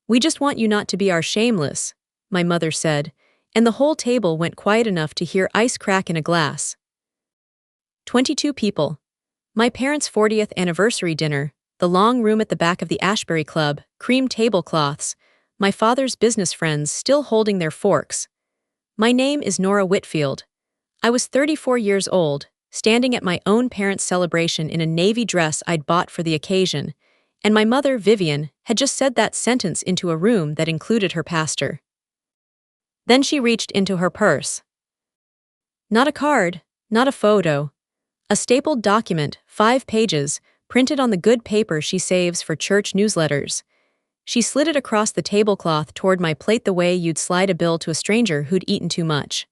"We just want you not to be our Shameless," my mother said, and the whole table went quiet enough to hear ice crack in a glass. 22 people. My parents' 40th anniversary dinner, the long room at the back of the Ashbury Club, cream tablecloths, my father's business friends still holding their forks. My name is Nora Whitfield. I was 34 years old, standing at my own parents' celebration in a navy dress I'd bought for the occasion, and my mother, Vivian, had just said that sentence into a room that included her pastor. Then she reached into her purse. Not a card, not a photo. A stapled document, 5 pages, printed on the good paper she saves for church newsletters. She slid it across the tablecloth toward my plate the way you'd slide a bill to a stranger who'd eaten too much.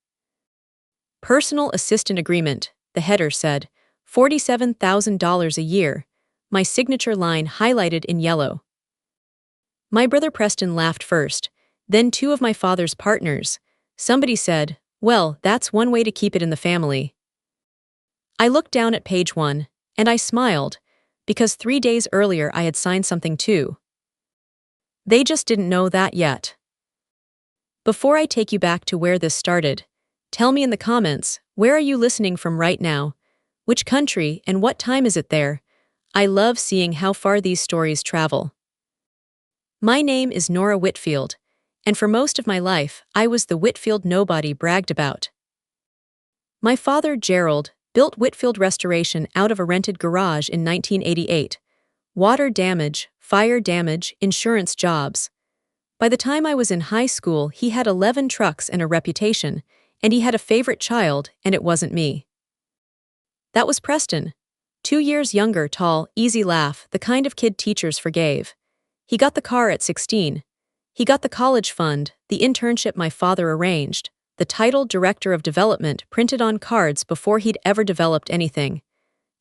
Personal assistant agreement, the header said, $47,000 a year, my signature line highlighted in yellow. My brother Preston laughed first, then 2 of my father's partners. Somebody said, "Well, that's one way to keep it in the family." I looked down at page 1, and I smiled, because 3 days earlier I had signed something too. They just didn't know that yet. Before I take you back to where this started, tell me in the comments, where are you listening from right now? Which country and what time is it there? I love seeing how far these stories travel. My name is Nora Whitfield, and for most of my life, I was the Whitfield nobody bragged about. My father, Gerald, built Whitfield Restoration out of a rented garage in 1988. Water damage, fire damage, insurance jobs. By the time I was in high school, he had 11 trucks and a reputation, and he had a favorite child, and it wasn't me. That was Preston. 2 years younger, tall, easy laugh, the kind of kid teachers forgave. He got the car at 16. He got the college fund, the internship my father arranged, the title Director of Development printed on cards before he'd ever developed anything.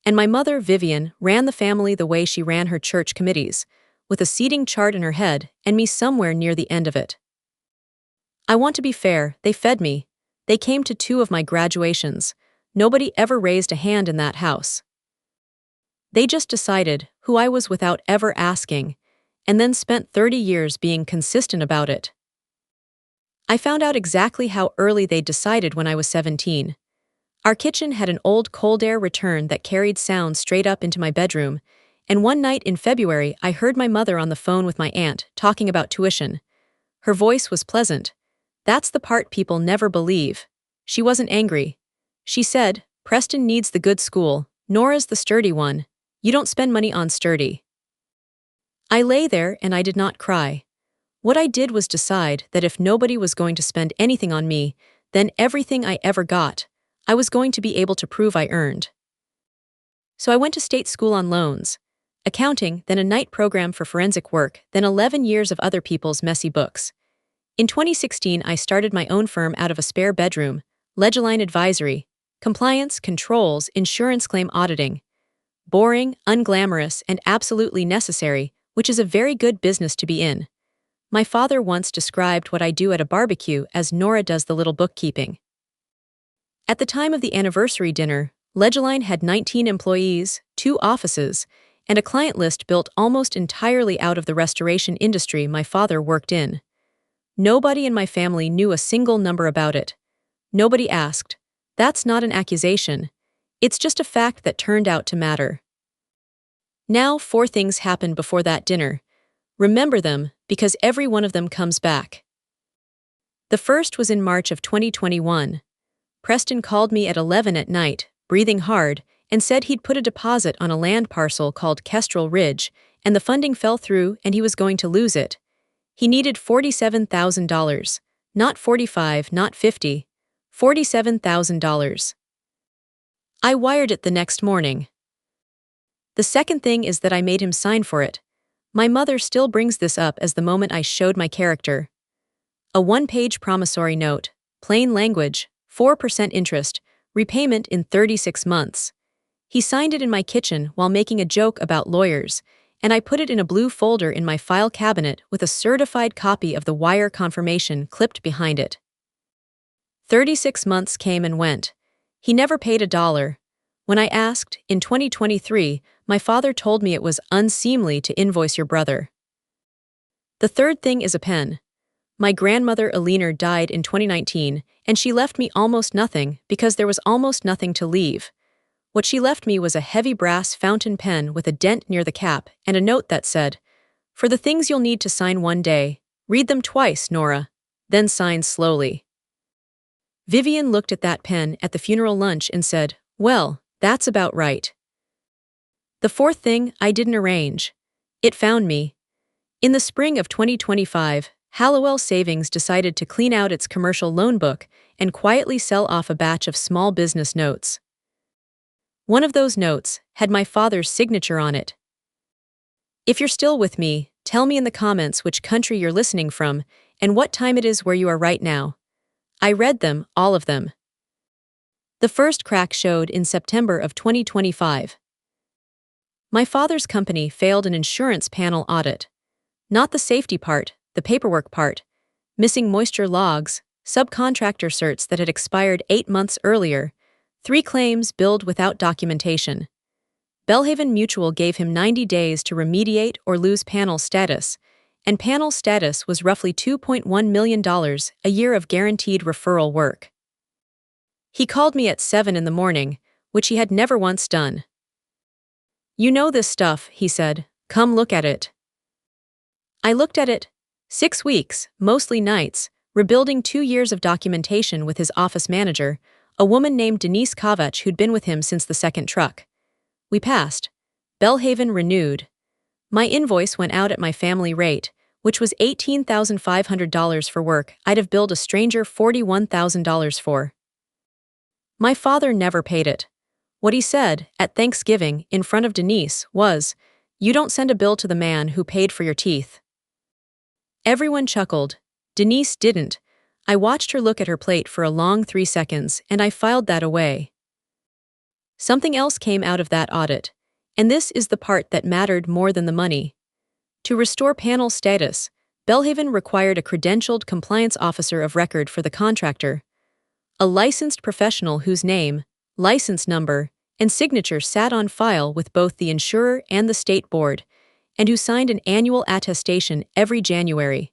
And my mother, Vivian, ran the family the way she ran her church committees, with a seating chart in her head and me somewhere near the end of it. I want to be fair, they fed me. They came to 2 of my graduations. Nobody ever raised a hand in that house. They just decided who I was without ever asking, and then spent 30 years being consistent about it. I found out exactly how early they'd decided when I was 17. Our kitchen had an old cold air return that carried sound straight up into my bedroom, and one night in February I heard my mother on the phone with my aunt talking about tuition. Her voice was pleasant. That's the part people never believe. She wasn't angry. She said, "Preston needs the good school, Nora's the sturdy one. You don't spend money on sturdy." I lay there and I did not cry. What I did was decide that if nobody was going to spend anything on me, then everything I ever got, I was going to be able to prove I earned. So I went to state school on loans, accounting, then a night program for forensic work, then 11 years of other people's messy books. In 2016, I started my own firm out of a spare bedroom, Ledgerline Advisory, compliance, controls, insurance claim auditing. Boring, unglamorous, and absolutely necessary, which is a very good business to be in. My father once described what I do at a barbecue as Nora does the little bookkeeping. At the time of the anniversary dinner, Ledgerline had 19 employees, 2 offices, and a client list built almost entirely out of the restoration industry my father worked in. Nobody in my family knew a single number about it. Nobody asked. That's not an accusation. It's just a fact that turned out to matter. Now 4 things happened before that dinner. Remember them, because every one of them comes back. The first was in March of 2021. Preston called me at 11 at night, breathing hard, and said he'd put a deposit on a land parcel called Kestrel Ridge, and the funding fell through and he was going to lose it. He needed $47,000, not $45, not $50, $47,000. I wired it the next morning. The second thing is that I made him sign for it. My mother still brings this up as the moment I showed my character. A 1-page promissory note, plain language, 4% interest, repayment in 36 months. He signed it in my kitchen while making a joke about lawyers, and I put it in a blue folder in my file cabinet with a certified copy of the wire confirmation clipped behind it. 36 months came and went. He never paid $1. When I asked, in 2023, my father told me it was unseemly to invoice your brother. The third thing is a pen. My grandmother Eleanor died in 2019, and she left me almost nothing because there was almost nothing to leave. What she left me was a heavy brass fountain pen with a dent near the cap and a note that said, "For the things you'll need to sign one day, read them twice, Nora, then sign slowly." Vivian looked at that pen at the funeral lunch and said, "Well, that's about right." The fourth thing I didn't arrange. It found me. In the spring of 2025, Hallowell Savings decided to clean out its commercial loan book and quietly sell off a batch of small business notes. One of those notes had my father's signature on it. If you're still with me, tell me in the comments which country you're listening from and what time it is where you are right now. I read them, all of them. The first crack showed in September of 2025. My father's company failed an insurance panel audit. Not the safety part, the paperwork part. Missing moisture logs, subcontractor certs that had expired 8 months earlier, 3 claims billed without documentation. Belhaven Mutual gave him 90 days to remediate or lose panel status, and panel status was roughly $2.1 million, a year of guaranteed referral work. He called me at 7 in the morning, which he had never once done. "You know this stuff," he said. "Come look at it." I looked at it. 6 weeks, mostly nights, rebuilding 2 years of documentation with his office manager, a woman named Denise Kovach who'd been with him since the second truck. We passed. Belhaven renewed. My invoice went out at my family rate, which was $18,500 for work I'd have billed a stranger $41,000 for. My father never paid it. What he said, at Thanksgiving, in front of Denise, was, "You don't send a bill to the man who paid for your teeth." Everyone chuckled. Denise didn't. I watched her look at her plate for a long 3 seconds, and I filed that away. Something else came out of that audit, and this is the part that mattered more than the money. To restore panel status, Belhaven required a credentialed compliance officer of record for the contractor, a licensed professional whose name, license number, and signature sat on file with both the insurer and the state board, and who signed an annual attestation every January.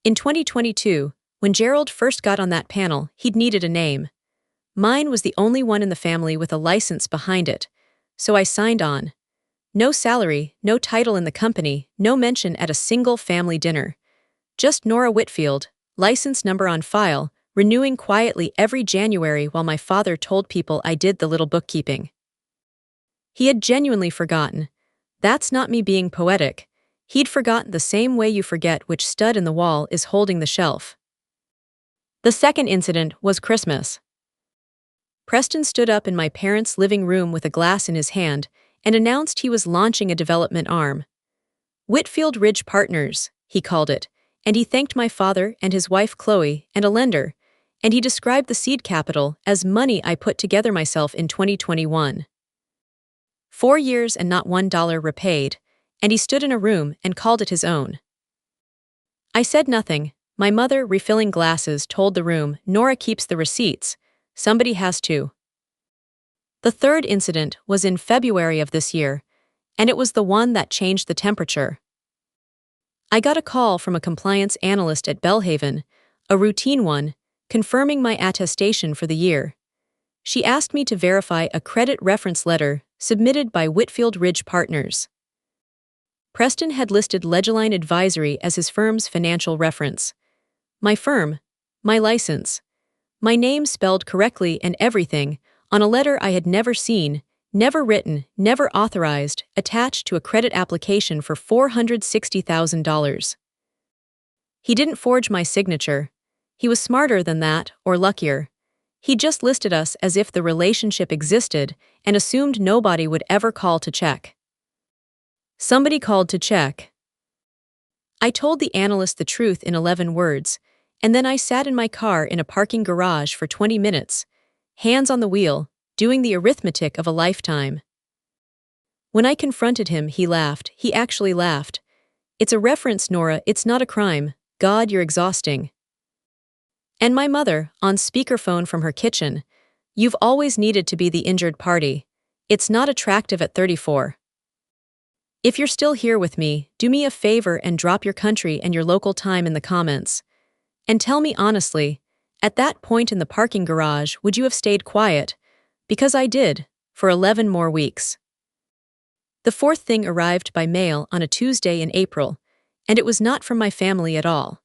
In 2022, when Gerald first got on that panel, he'd needed a name. Mine was the only one in the family with a license behind it, so I signed on. No salary, no title in the company, no mention at a single family dinner. Just Nora Whitfield, license number on file, renewing quietly every January while my father told people I did the little bookkeeping. He had genuinely forgotten. That's not me being poetic. He'd forgotten the same way you forget which stud in the wall is holding the shelf. The second incident was Christmas. Preston stood up in my parents' living room with a glass in his hand and announced he was launching a development arm. Whitfield Ridge Partners, he called it, and he thanked my father and his wife Chloe and a lender, and he described the seed capital as money I put together myself in 2021. 4 years and not $1 repaid, and he stood in a room and called it his own. I said nothing. My mother, refilling glasses, told the room, "Nora keeps the receipts. Somebody has to." The third incident was in February of this year, and it was the one that changed the temperature. I got a call from a compliance analyst at Belhaven, a routine one, confirming my attestation for the year. She asked me to verify a credit reference letter submitted by Whitfield Ridge Partners. Preston had listed Ledgerline Advisory as his firm's financial reference. My firm, my license, my name spelled correctly and everything, on a letter I had never seen, never written, never authorized, attached to a credit application for $460,000. He didn't forge my signature. He was smarter than that, or luckier. He just listed us as if the relationship existed and assumed nobody would ever call to check. Somebody called to check. I told the analyst the truth in 11 words, and then I sat in my car in a parking garage for 20 minutes, hands on the wheel, doing the arithmetic of a lifetime. When I confronted him, he laughed. He actually laughed. "It's a reference, Nora, it's not a crime. God, you're exhausting." And my mother, on speakerphone from her kitchen, "You've always needed to be the injured party. It's not attractive at 34. If you're still here with me, do me a favor and drop your country and your local time in the comments. And tell me honestly, at that point in the parking garage, would you have stayed quiet? Because I did, for 11 more weeks. The fourth thing arrived by mail on a Tuesday in April, and it was not from my family at all.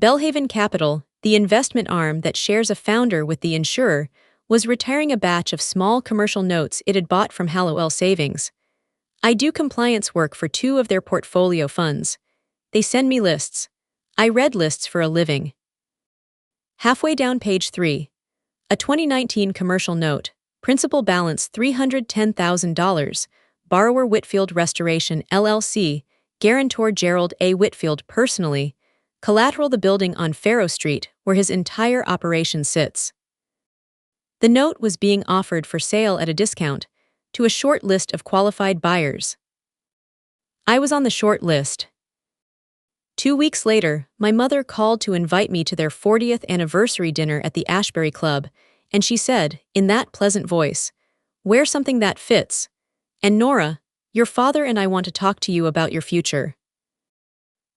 Belhaven Capital, the investment arm that shares a founder with the insurer, was retiring a batch of small commercial notes it had bought from Hallowell Savings. I do compliance work for 2 of their portfolio funds. They send me lists. I read lists for a living. Halfway down page 3. A 2019 commercial note, principal balance $310,000, borrower Whitfield Restoration LLC, guarantor Gerald A. Whitfield personally, collateral the building on Faro Street where his entire operation sits. The note was being offered for sale at a discount to a short list of qualified buyers. I was on the short list. 2 weeks later, my mother called to invite me to their 40th anniversary dinner at the Ashbury Club, and she said, in that pleasant voice, "Wear something that fits. And Nora, your father and I want to talk to you about your future."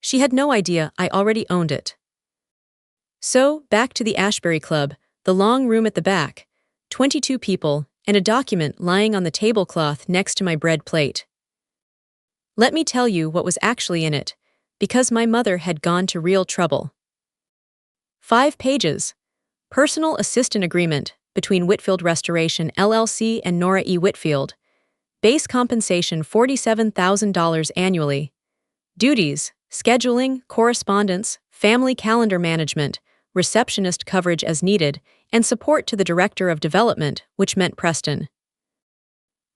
She had no idea I already owned it. So, back to the Ashbury Club, the long room at the back, 22 people, and a document lying on the tablecloth next to my bread plate. Let me tell you what was actually in it, because my mother had gone to real trouble. 5 pages. Personal assistant agreement between Whitfield Restoration LLC and Nora E. Whitfield. Base compensation $47,000 annually. Duties: scheduling, correspondence, family calendar management, receptionist coverage as needed, and support to the Director of Development, which meant Preston.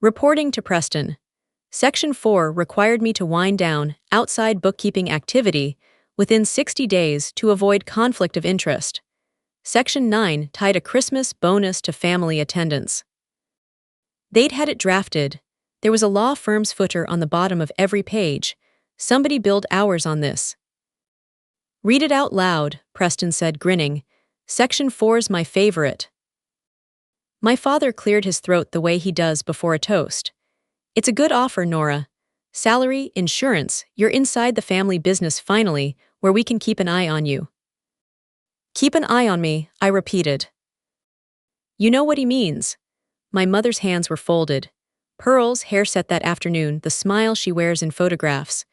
Reporting to Preston. Section 4 required me to wind down outside bookkeeping activity within 60 days to avoid conflict of interest. Section 9 tied a Christmas bonus to family attendance. They'd had it drafted. There was a law firm's footer on the bottom of every page. Somebody billed hours on this. Read it out loud, Preston said, grinning. Section 4's my favorite. My father cleared his throat the way he does before a toast. It's a good offer, Nora. Salary, insurance, you're inside the family business finally, where we can keep an eye on you. Keep an eye on me, I repeated. You know what he means. My mother's hands were folded. Pearls, hair set that afternoon, the smile she wears in photographs.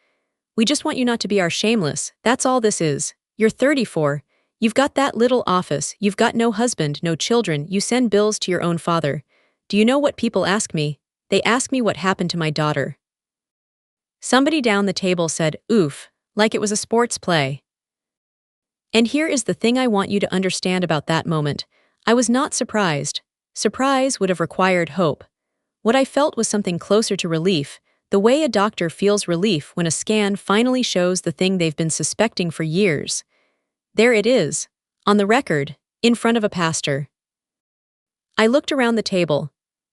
We just want you not to be our Shameless, that's all this is. You're 34. You've got that little office, you've got no husband, no children, you send bills to your own father. Do you know what people ask me? They ask me what happened to my daughter. Somebody down the table said, oof, like it was a sports play. And here is the thing I want you to understand about that moment. I was not surprised. Surprise would have required hope. What I felt was something closer to relief, the way a doctor feels relief when a scan finally shows the thing they've been suspecting for years. There it is, on the record, in front of a pastor. I looked around the table.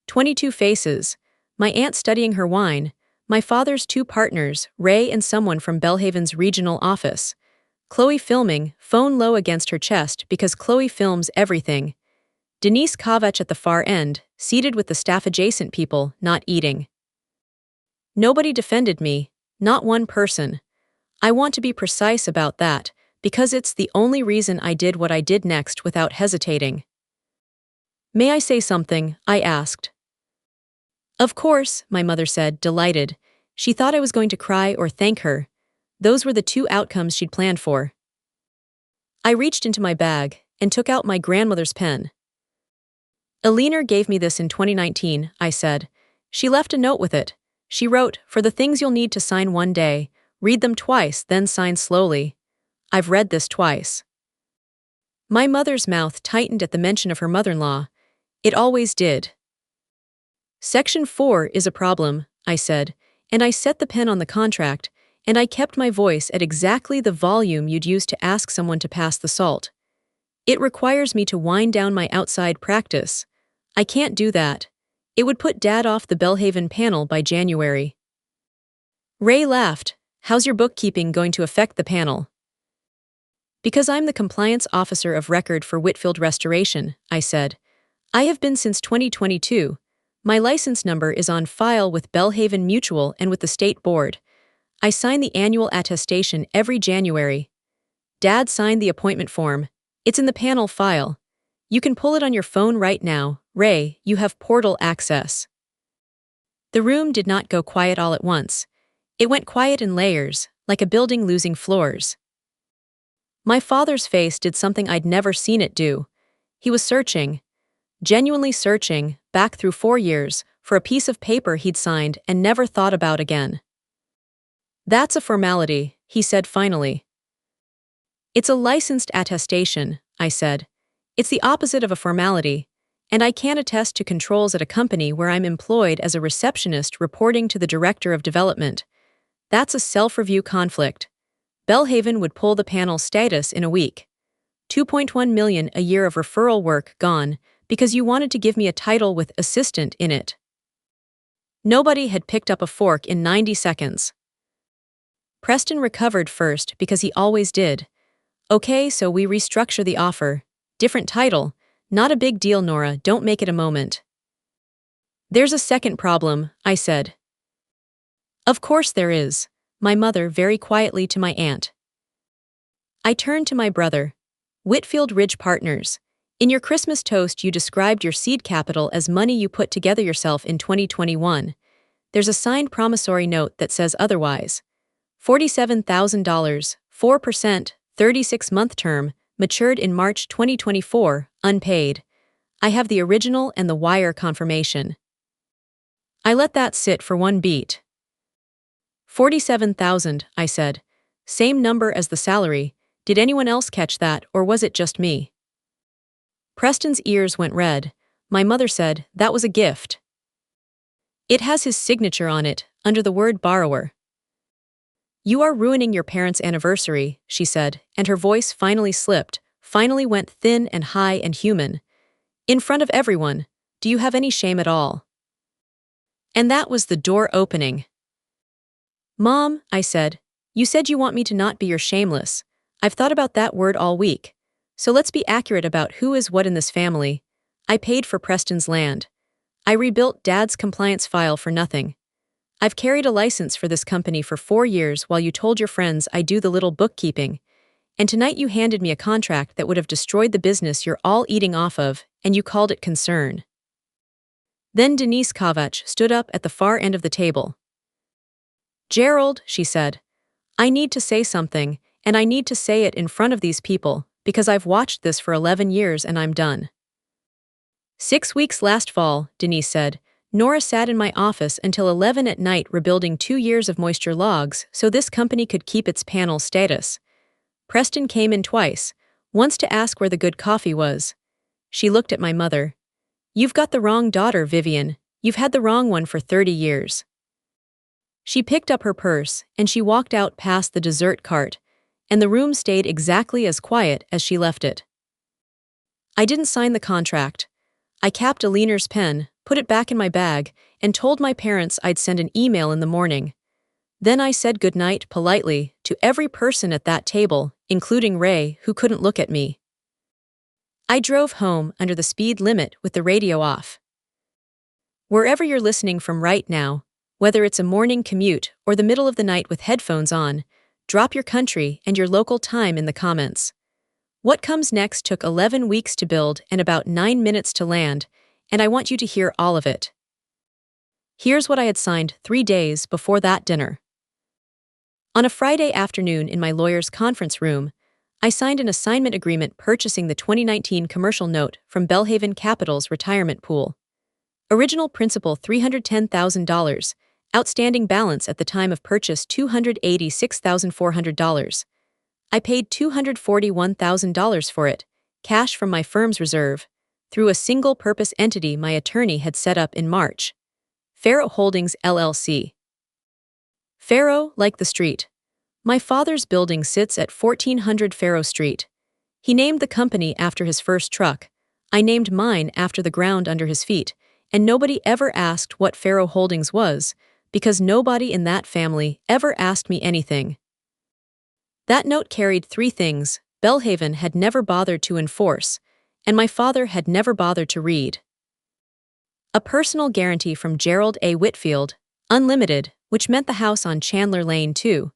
22 faces. My aunt studying her wine. My father's 2 partners, Ray and someone from Belhaven's regional office. Chloe filming, phone low against her chest because Chloe films everything. Denise Kovach at the far end, seated with the staff-adjacent people, not eating. Nobody defended me, not one person. I want to be precise about that, because it's the only reason I did what I did next without hesitating. May I say something? I asked. Of course, my mother said, delighted. She thought I was going to cry or thank her. Those were the 2 outcomes she'd planned for. I reached into my bag and took out my grandmother's pen. Eleanor gave me this in 2019, I said. She left a note with it. She wrote, for the things you'll need to sign one day, read them twice, then sign slowly. I've read this twice. My mother's mouth tightened at the mention of her mother-in-law. It always did. Section 4 is a problem, I said, and I set the pen on the contract, and I kept my voice at exactly the volume you'd use to ask someone to pass the salt. It requires me to wind down my outside practice. I can't do that. It would put Dad off the Belhaven panel by January. Ray laughed. How's your bookkeeping going to affect the panel? Because I'm the compliance officer of record for Whitfield Restoration, I said. I have been since 2022. My license number is on file with Belhaven Mutual and with the state board. I sign the annual attestation every January. Dad signed the appointment form. It's in the panel file. You can pull it on your phone right now. Ray, you have portal access. The room did not go quiet all at once. It went quiet in layers, like a building losing floors. My father's face did something I'd never seen it do. He was searching, genuinely searching, back through 4 years, for a piece of paper he'd signed and never thought about again. That's a formality, he said finally. It's a licensed attestation, I said. It's the opposite of a formality, and I can attest to controls at a company where I'm employed as a receptionist reporting to the director of development. That's a self-review conflict. Belhaven would pull the panel status in a week. $2.1 million a year of referral work gone because you wanted to give me a title with assistant in it. Nobody had picked up a fork in 90 seconds. Preston recovered first because he always did. Okay, so we restructure the offer. Different title. Not a big deal, Nora, don't make it a moment. There's a second problem, I said. Of course there is, my mother very quietly to my aunt. I turned to my brother. Whitfield Ridge Partners. In your Christmas toast you described your seed capital as money you put together yourself in 2021. There's a signed promissory note that says otherwise. $47,000, 4%, 36-month term, matured in March 2024, unpaid. I have the original and the wire confirmation. I let that sit for one beat. 47,000, I said. Same number as the salary. Did anyone else catch that, or was it just me? Preston's ears went red. My mother said, that was a gift. It has his signature on it, under the word borrower. You are ruining your parents' anniversary, she said, and her voice finally slipped, finally went thin and high and human. In front of everyone, do you have any shame at all? And that was the door opening. Mom, I said, you said you want me to not be your shameless. I've thought about that word all week. So let's be accurate about who is what in this family. I paid for Preston's land. I rebuilt Dad's compliance file for nothing. I've carried a license for this company for 4 years while you told your friends I do the little bookkeeping. And tonight you handed me a contract that would have destroyed the business you're all eating off of, and you called it concern. Then Denise Kovach stood up at the far end of the table. Gerald, she said, I need to say something, and I need to say it in front of these people, because I've watched this for 11 years and I'm done. 6 weeks last fall, Denise said, Nora sat in my office until 11 at night rebuilding 2 years of moisture logs so this company could keep its panel status. Preston came in twice, once to ask where the good coffee was. She looked at my mother. You've got the wrong daughter, Vivian. You've had the wrong one for 30 years. She picked up her purse and she walked out past the dessert cart, and the room stayed exactly as quiet as she left it. I didn't sign the contract. I capped a leaner's pen, put it back in my bag, and told my parents I'd send an email in the morning. Then I said goodnight politely to every person at that table, including Ray, who couldn't look at me. I drove home under the speed limit with the radio off. Wherever you're listening from right now, whether it's a morning commute or the middle of the night with headphones on, drop your country and your local time in the comments. What Comes Next took 11 weeks to build and about 9 minutes to land, and I want you to hear all of it. Here's what I had signed 3 days before that dinner. On a Friday afternoon in my lawyer's conference room, I signed an assignment agreement purchasing the 2019 commercial note from Belhaven Capital's retirement pool. Original principal $310,000, outstanding balance at the time of purchase $286,400. I paid $241,000 for it, cash from my firm's reserve, through a single-purpose entity my attorney had set up in March. Faro Holdings, LLC. Faro, like the street. My father's building sits at 1400 Faro Street. He named the company after his first truck. I named mine after the ground under his feet, and nobody ever asked what Faro Holdings was, because nobody in that family ever asked me anything. That note carried 3 things Belhaven had never bothered to enforce, and my father had never bothered to read. A personal guarantee from Gerald A. Whitfield, unlimited, which meant the house on Chandler Lane, too.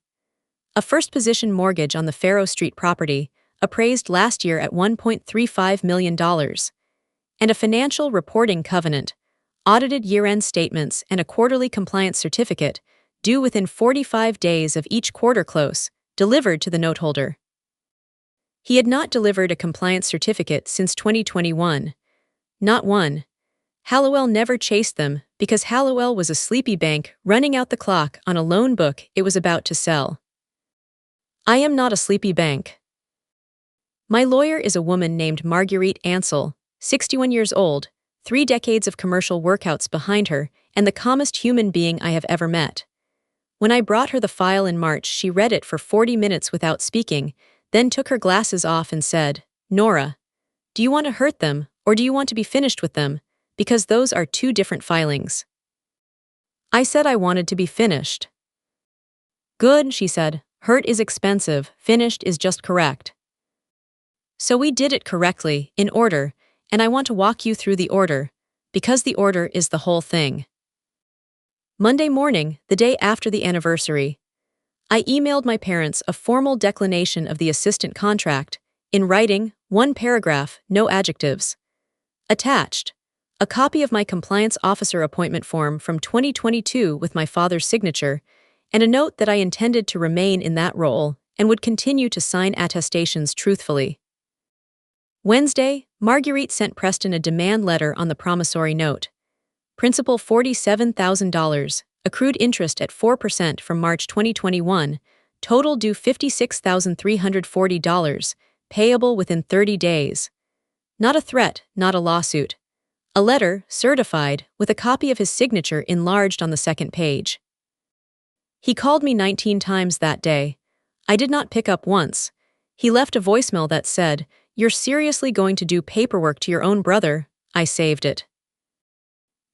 A first-position mortgage on the Faro Street property, appraised last year at $1.35 million. And a financial reporting covenant, audited year-end statements and a quarterly compliance certificate, due within 45 days of each quarter close, delivered to the noteholder. He had not delivered a compliance certificate since 2021. Not one. Hallowell never chased them because Hallowell was a sleepy bank running out the clock on a loan book it was about to sell. I am not a sleepy bank. My lawyer is a woman named Marguerite Ansel, 61 years old, 3 decades of commercial workouts behind her, and the calmest human being I have ever met. When I brought her the file in March, she read it for 40 minutes without speaking, then took her glasses off and said, "Nora, do you want to hurt them, or do you want to be finished with them? Because those are 2 different filings." I said I wanted to be finished. "Good," she said. "Hurt is expensive, finished is just correct." So we did it correctly, in order, and I want to walk you through the order, because the order is the whole thing. Monday morning, the day after the anniversary, I emailed my parents a formal declination of the assistant contract, in writing, 1 paragraph, no adjectives. Attached, a copy of my compliance officer appointment form from 2022 with my father's signature, and a note that I intended to remain in that role and would continue to sign attestations truthfully. Wednesday, Marguerite sent Preston a demand letter on the promissory note. Principal $47,000, accrued interest at 4% from March 2021, total due $56,340, payable within 30 days. Not a threat, not a lawsuit. A letter, certified, with a copy of his signature enlarged on the second page. He called me 19 times that day. I did not pick up once. He left a voicemail that said, "You're seriously going to do paperwork to your own brother?" I saved it.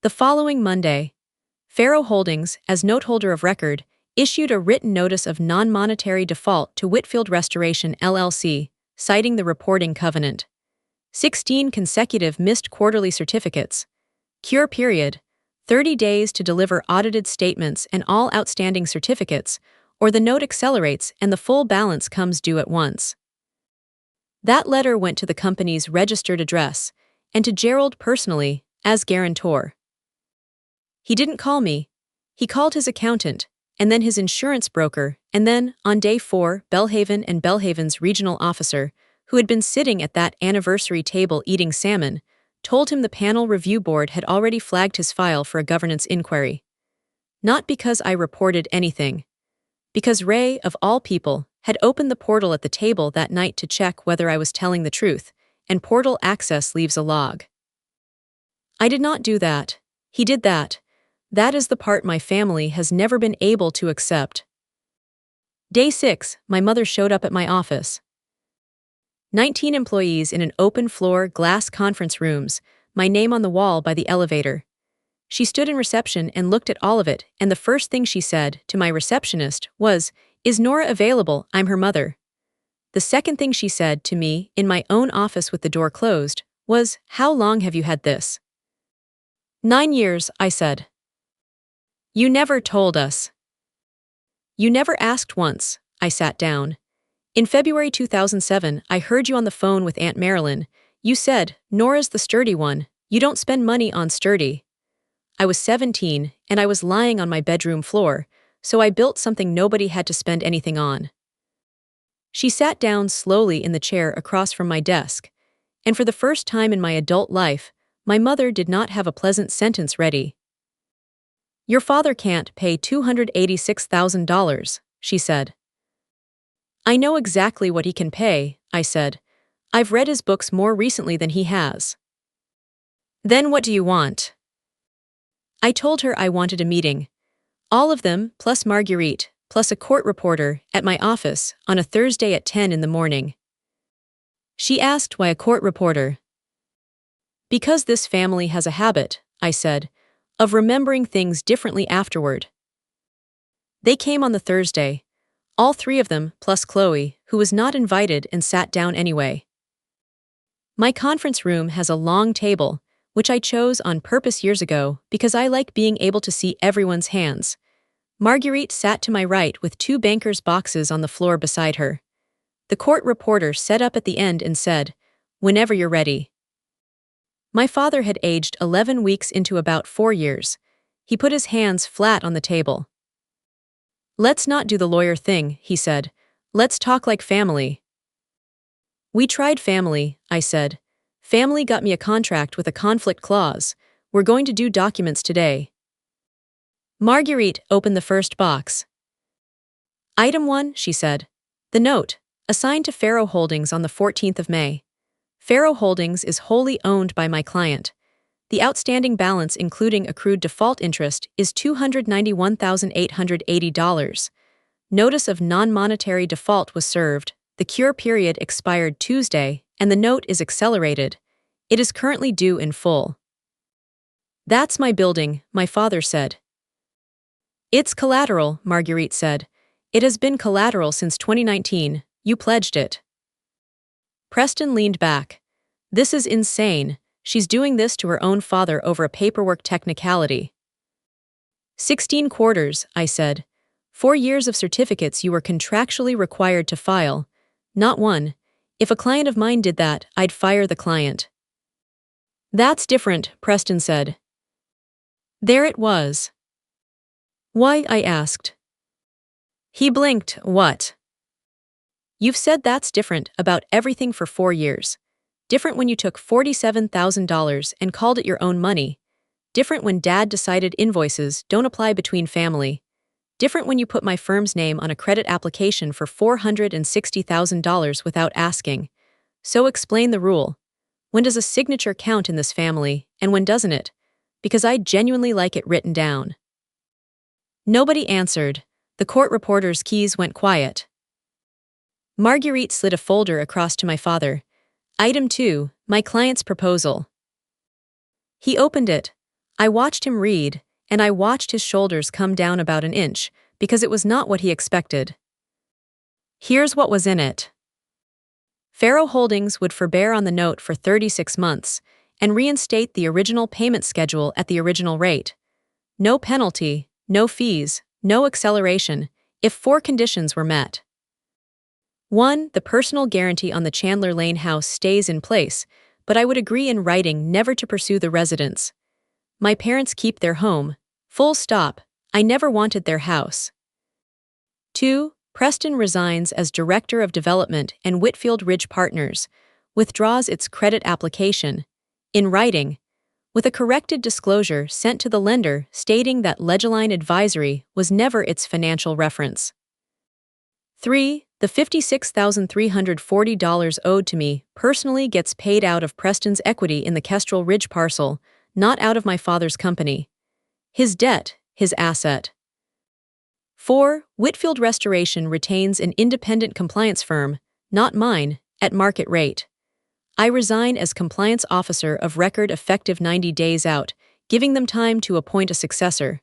The following Monday, Faro Holdings, as noteholder of record, issued a written notice of non-monetary default to Whitfield Restoration LLC, citing the reporting covenant. 16 consecutive missed quarterly certificates. Cure period, 30 days to deliver audited statements and all outstanding certificates, or the note accelerates and the full balance comes due at once. That letter went to the company's registered address, and to Gerald personally, as guarantor. He didn't call me. He called his accountant, and then his insurance broker, and then, on day 4, Belhaven and Belhaven's regional officer, who had been sitting at that anniversary table eating salmon, told him the panel review board had already flagged his file for a governance inquiry. Not because I reported anything. Because Ray, of all people, had opened the portal at the table that night to check whether I was telling the truth, and portal access leaves a log. I did not do that. He did that. That is the part my family has never been able to accept. Day 6, my mother showed up at my office. 19 employees in an open-floor glass conference rooms, my name on the wall by the elevator. She stood in reception and looked at all of it, and the first thing she said to my receptionist was, "Is Nora available? I'm her mother." The second thing she said to me, in my own office with the door closed, was, "How long have you had this?" 9 years, I said. "You never told us." "You never asked once." I sat down. "In February 2007, I heard you on the phone with Aunt Marilyn. You said, 'Nora's the sturdy one. You don't spend money on sturdy.' I was 17, and I was lying on my bedroom floor, so I built something nobody had to spend anything on." She sat down slowly in the chair across from my desk, and for the first time in my adult life, my mother did not have a pleasant sentence ready. "Your father can't pay $286,000, she said. "I know exactly what he can pay," I said. "I've read his books more recently than he has." "Then what do you want?" I told her I wanted a meeting. All of them, plus Marguerite, plus a court reporter, at my office, on a Thursday at 10 in the morning. She asked why a court reporter. "Because this family has a habit," I said, "of remembering things differently afterward." They came on the Thursday. All 3 of them, plus Chloe, who was not invited and sat down anyway. My conference room has a long table, which I chose on purpose years ago because I like being able to see everyone's hands. Marguerite sat to my right with two banker's boxes on the floor beside her. The court reporter sat up at the end and said, "Whenever you're ready." My father had aged 11 weeks into about 4 years. He put his hands flat on the table. "Let's not do the lawyer thing," he said. "Let's talk like family." "We tried family," I said. "Family got me a contract with a conflict clause. We're going to do documents today." Marguerite opened the first box. "Item 1, she said. "The note, assigned to Faro Holdings on the 14th of May. Faro Holdings is wholly owned by my client. The outstanding balance including accrued default interest is $291,880. Notice of non-monetary default was served, the cure period expired Tuesday, and the note is accelerated. It is currently due in full." "That's my building," my father said. "It's collateral," Marguerite said. "It has been collateral since 2019, you pledged it." Preston leaned back. "This is insane. She's doing this to her own father over a paperwork technicality." 16 quarters, I said. 4 years of certificates you were contractually required to file. Not one. If a client of mine did that, I'd fire the client. "That's different," Preston said. There it was. "Why?" I asked. He blinked. "What?" "You've said that's different about everything for 4 years. Different when you took $47,000 and called it your own money. Different when Dad decided invoices don't apply between family. Different when you put my firm's name on a credit application for $460,000 without asking. So explain the rule. When does a signature count in this family, and when doesn't it? Because I genuinely like it written down." Nobody answered. The court reporter's keys went quiet. Marguerite slid a folder across to my father. "Item 2, my client's proposal." He opened it. I watched him read, and I watched his shoulders come down about an inch, because it was not what he expected. Here's what was in it. Faro Holdings would forbear on the note for 36 months, and reinstate the original payment schedule at the original rate. No penalty, no fees, no acceleration, if 4 conditions were met. 1. The personal guarantee on the Chandler Lane house stays in place, but I would agree in writing never to pursue the residence. My parents keep their home. Full stop. I never wanted their house. 2. Preston resigns as Director of Development and Whitfield Ridge Partners, withdraws its credit application. In writing, with a corrected disclosure sent to the lender stating that Ledgerline Advisory was never its financial reference. 3. The $56,340 owed to me personally gets paid out of Preston's equity in the Kestrel Ridge parcel, not out of my father's company. His debt, his asset. 4. Whitfield Restoration retains an independent compliance firm, not mine, at market rate. I resign as compliance officer of record effective 90 days out, giving them time to appoint a successor.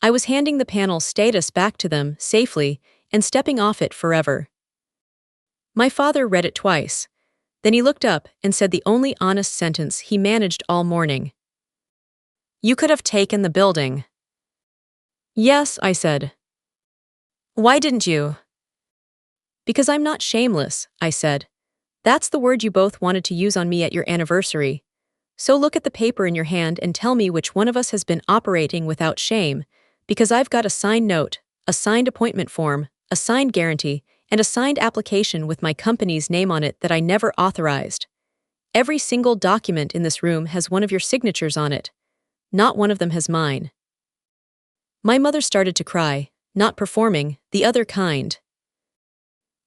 I was handing the panel status back to them safely and stepping off it forever. My father read it twice. Then he looked up and said the only honest sentence he managed all morning. "You could have taken the building." "Yes," I said. "Why didn't you?" "Because I'm not shameless," I said. "That's the word you both wanted to use on me at your anniversary. So look at the paper in your hand and tell me which one of us has been operating without shame, because I've got a signed note, a signed appointment form, a signed guarantee, and a signed application with my company's name on it that I never authorized. Every single document in this room has one of your signatures on it. Not one of them has mine." My mother started to cry, not performing, the other kind.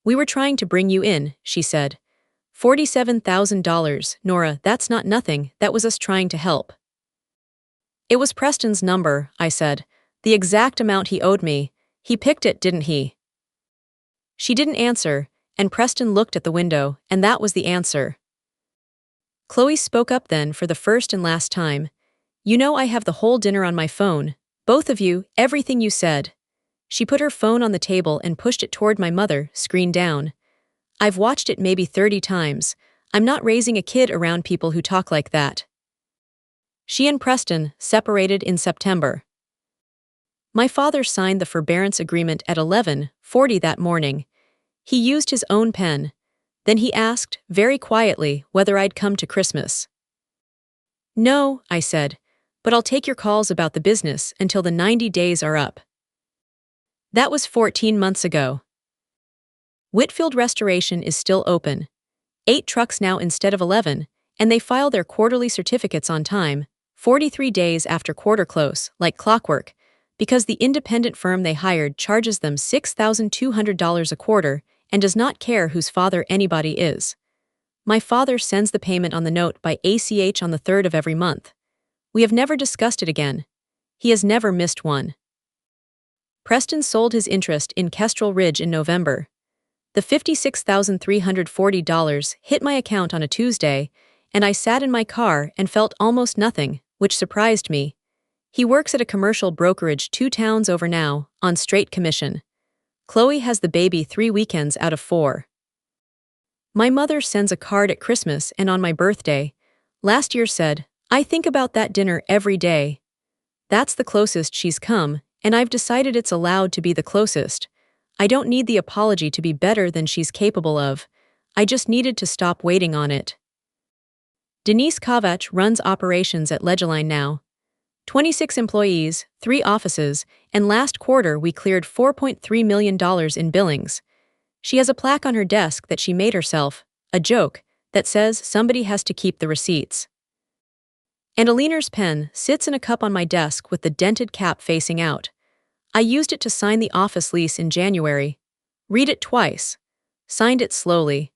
"We were trying to bring you in," she said. $47,000, Nora, that's not nothing, that was us trying to help. "It was Preston's number," I said. "The exact amount he owed me. He picked it, didn't he?" She didn't answer, and Preston looked at the window, and that was the answer. Chloe spoke up then for the first and last time. "You know I have the whole dinner on my phone. Both of you, everything you said." She put her phone on the table and pushed it toward my mother, screen down. "I've watched it maybe 30 times. I'm not raising a kid around people who talk like that." She and Preston separated in September. My father signed the forbearance agreement at 11:40 that morning. He used his own pen. Then he asked, very quietly, whether I'd come to Christmas. No, I said, but I'll take your calls about the business until the 90 days are up. That was 14 months ago. Whitfield Restoration is still open. 8 trucks now instead of 11, and they file their quarterly certificates on time, 43 days after quarter close, like clockwork, because the independent firm they hired charges them $6,200 a quarter and does not care whose father anybody is. My father sends the payment on the note by ACH on the 3rd of every month. We have never discussed it again. He has never missed one. Preston sold his interest in Kestrel Ridge in November. The $56,340 hit my account on a Tuesday, and I sat in my car and felt almost nothing, which surprised me. He works at a commercial brokerage 2 towns over now, on straight commission. Chloe has the baby 3 weekends out of 4. My mother sends a card at Christmas and on my birthday. Last year said, I think about that dinner every day. That's the closest she's come, and I've decided it's allowed to be the closest. I don't need the apology to be better than she's capable of. I just needed to stop waiting on it. Denise Kovach runs operations at Ledgerline now. 26 employees, 3 offices, and last quarter we cleared $4.3 million in billings. She has a plaque on her desk that she made herself, a joke, that says somebody has to keep the receipts. And a leaner's pen sits in a cup on my desk with the dented cap facing out. I used it to sign the office lease in January. Read it twice. Signed it slowly.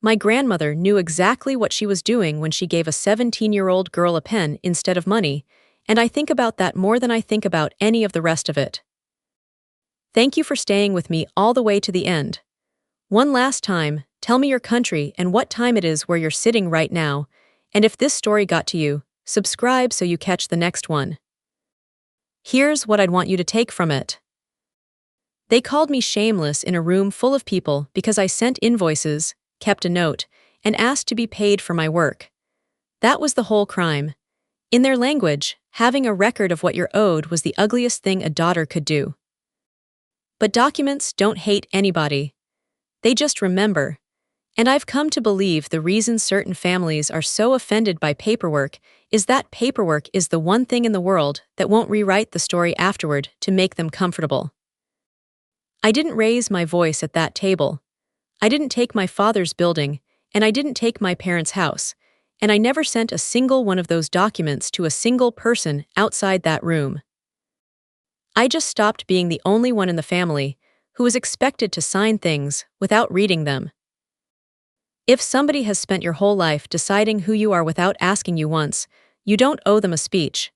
My grandmother knew exactly what she was doing when she gave a 17-year-old girl a pen instead of money, and I think about that more than I think about any of the rest of it. Thank you for staying with me all the way to the end. One last time, tell me your country and what time it is where you're sitting right now, and if this story got to you, subscribe so you catch the next one. Here's what I'd want you to take from it. They called me shameless in a room full of people because I sent invoices, kept a note, and asked to be paid for my work. That was the whole crime. In their language, having a record of what you're owed was the ugliest thing a daughter could do. But documents don't hate anybody. They just remember. And I've come to believe the reason certain families are so offended by paperwork is that paperwork is the one thing in the world that won't rewrite the story afterward to make them comfortable. I didn't raise my voice at that table. I didn't take my father's building, and I didn't take my parents' house, and I never sent a single one of those documents to a single person outside that room. I just stopped being the only one in the family who was expected to sign things without reading them. If somebody has spent your whole life deciding who you are without asking you once, you don't owe them a speech.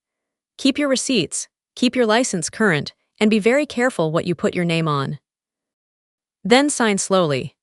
Keep your receipts, keep your license current, and be very careful what you put your name on. Then sign slowly.